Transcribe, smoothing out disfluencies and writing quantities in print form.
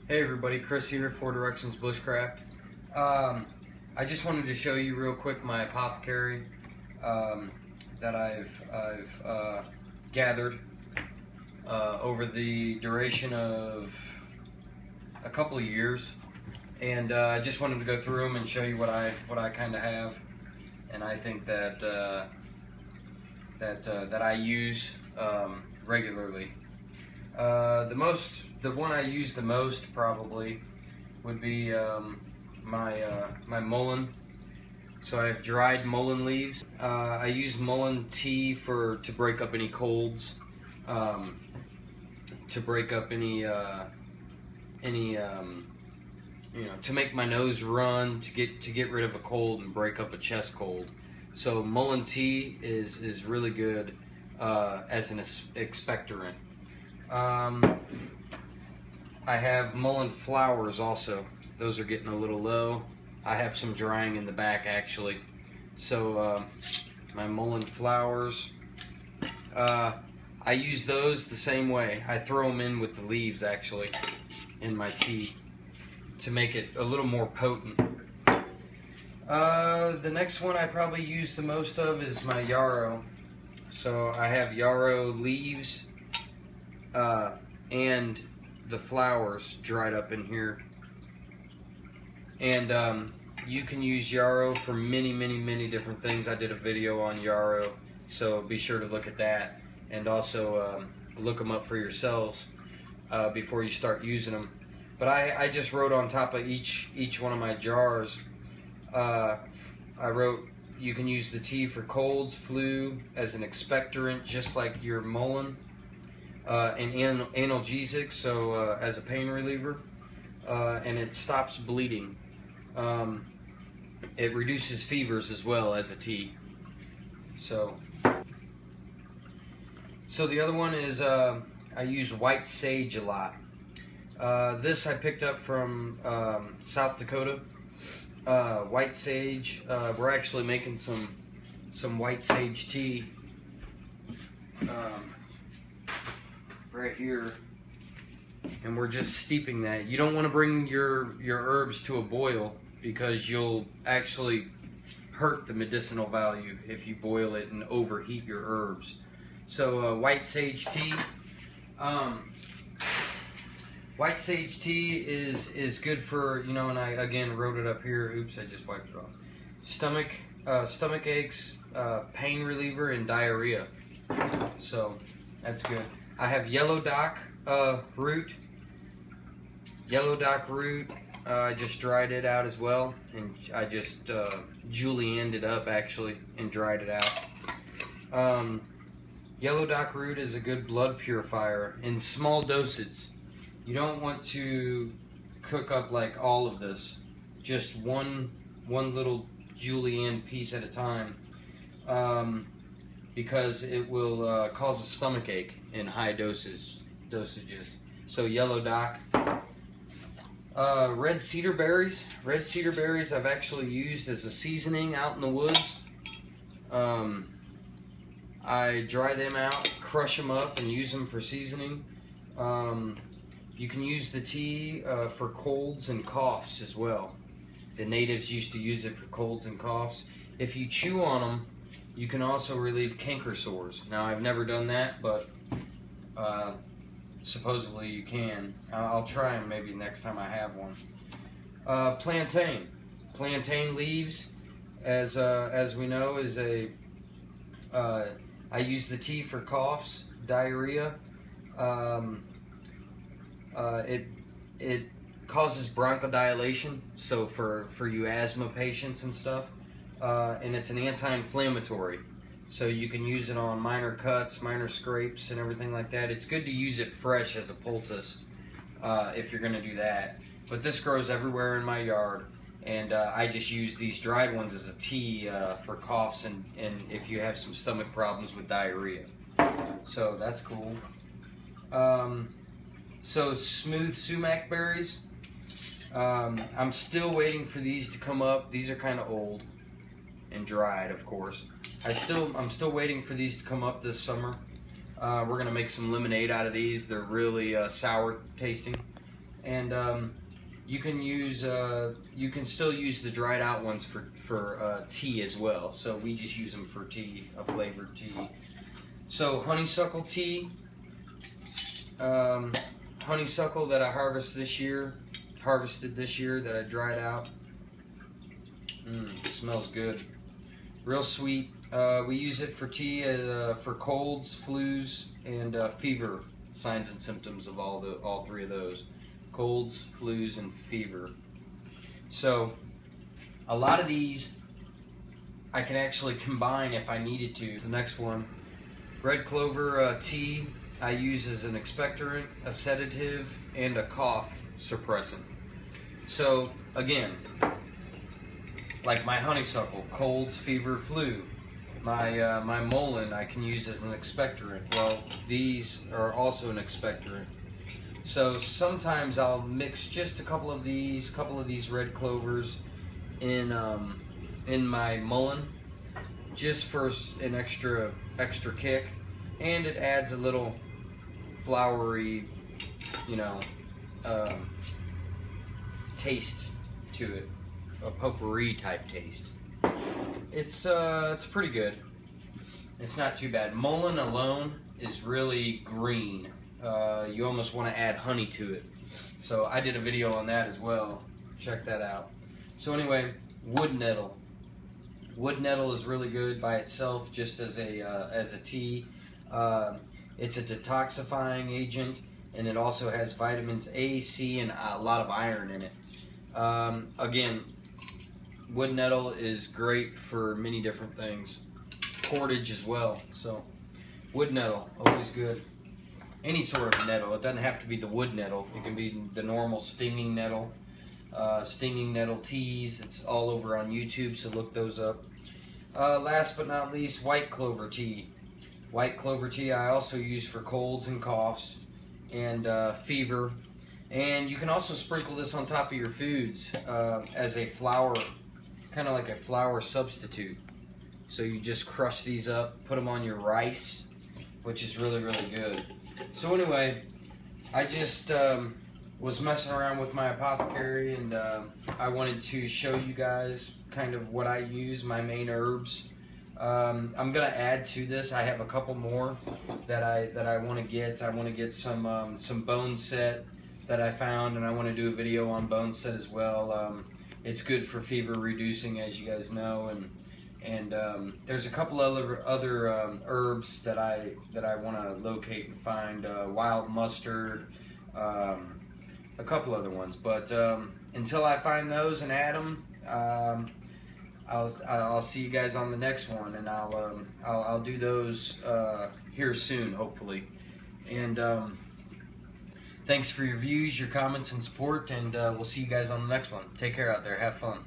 Hey everybody, Chris here, 4Directions Bushcraft. I just wanted to show you real quick my apothecary that I've gathered over the duration of a couple of years, and I just wanted to go through them and show you what I kind of have, and I think that that I use regularly. The one I use the most probably would be my mullein. So I have dried mullein leaves. I use mullein tea to break up any colds, to break up any to make my nose run, to get rid of a cold and break up a chest cold. So mullein tea is really good as an expectorant. I have mullein flowers also. Those are getting a little low. I have some drying in the back actually. So my mullein flowers, I use those the same way. I throw them in with the leaves actually in my tea to make it a little more potent. The next one I probably use the most of is my yarrow. So I have yarrow leaves and the flowers dried up in here, and you can use yarrow for many different things. I did a video on yarrow, so be sure to look at that, and also look them up for yourselves before you start using them. But I just wrote on top of each one of my jars, I wrote, you can use the tea for colds, flu, as an expectorant, just like your mullein. And analgesic, so as a pain reliever, and it stops bleeding. It reduces fevers as well as a tea. So the other one is I use white sage a lot. This I picked up from South Dakota. White sage. We're actually making some white sage tea. Right here, and we're just steeping that. You don't want to bring your herbs to a boil because you'll actually hurt the medicinal value if you boil it and overheat your herbs. So white sage tea. White sage tea is good for, and I again wrote it up here. Oops, I just wiped it off. Stomach aches, pain reliever, and diarrhea. So that's good. I have yellow dock root. Yellow dock root, I just dried it out as well, and I just julienned it up actually and dried it out. Yellow dock root is a good blood purifier in small doses. You don't want to cook up like all of this, just one little julienne piece at a time. Because it will cause a stomach ache in high dosages. So yellow dock. Red cedar berries. Red cedar berries I've actually used as a seasoning out in the woods. I dry them out, crush them up, and use them for seasoning. You can use the tea for colds and coughs as well. The natives used to use it for colds and coughs. If you chew on them, you can also relieve canker sores. Now, I've never done that, but supposedly you can. I'll try them maybe next time I have one. Plantain. Plantain leaves, as we know, is a... I use the tea for coughs, diarrhea. It causes bronchodilation, so for you asthma patients and stuff. And it's an anti-inflammatory, so you can use it on minor cuts, minor scrapes, and everything like that. It's good to use it fresh as a poultice if you're going to do that. But this grows everywhere in my yard, and I just use these dried ones as a tea for coughs and if you have some stomach problems with diarrhea. So that's cool. So smooth sumac berries. I'm still waiting for these to come up. These are kind of old and dried, of course. I'm still waiting for these to come up this summer. We're gonna make some lemonade out of these. They're really sour tasting, and you can still use the dried out ones for tea as well. So we just use them for tea, a flavored tea. So honeysuckle tea, honeysuckle that I harvested this year that I dried out. It smells good, real sweet. We use it for tea for colds, flus, and fever signs and symptoms of all three of those: colds, flus, and fever. So a lot of these I can actually combine if I needed to. The next one, red clover tea, I use as an expectorant, a sedative, and a cough suppressant. So again, like my honeysuckle, colds, fever, flu. My mullein I can use as an expectorant. Well, these are also an expectorant. So sometimes I'll mix just a couple of these red clovers in my mullein, just for an extra kick, and it adds a little flowery, taste to it, a potpourri type taste. It's pretty good. It's not too bad. Mullein alone is really green. You almost want to add honey to it. So I did a video on that as well. Check that out. So anyway, wood nettle. Wood nettle is really good by itself, just as a tea. It's a detoxifying agent, and it also has vitamins A, C, and a lot of iron in it. Again, wood nettle is great for many different things. Cordage as well. So wood nettle, always good. Any sort of nettle. It doesn't have to be the wood nettle. It can be the normal stinging nettle. Stinging nettle teas. It's all over on YouTube, so look those up. Last but not least, white clover tea. White clover tea I also use for colds and coughs and fever. And you can also sprinkle this on top of your foods as a flour, kind of like a flour substitute. So you just crush these up, put them on your rice, which is really, really good. So anyway, I just was messing around with my apothecary, and I wanted to show you guys kind of what I use, my main herbs. I'm gonna add to this. I have a couple more that I want to get. I want to get some bone set that I found, and I want to do a video on bone set as well. It's good for fever reducing, as you guys know, and there's a couple other herbs that I want to locate and find. Wild mustard, a couple other ones. But until I find those and add them, I'll see you guys on the next one, and I'll do those here soon, hopefully. And thanks for your views, your comments, and support, and we'll see you guys on the next one. Take care out there. Have fun.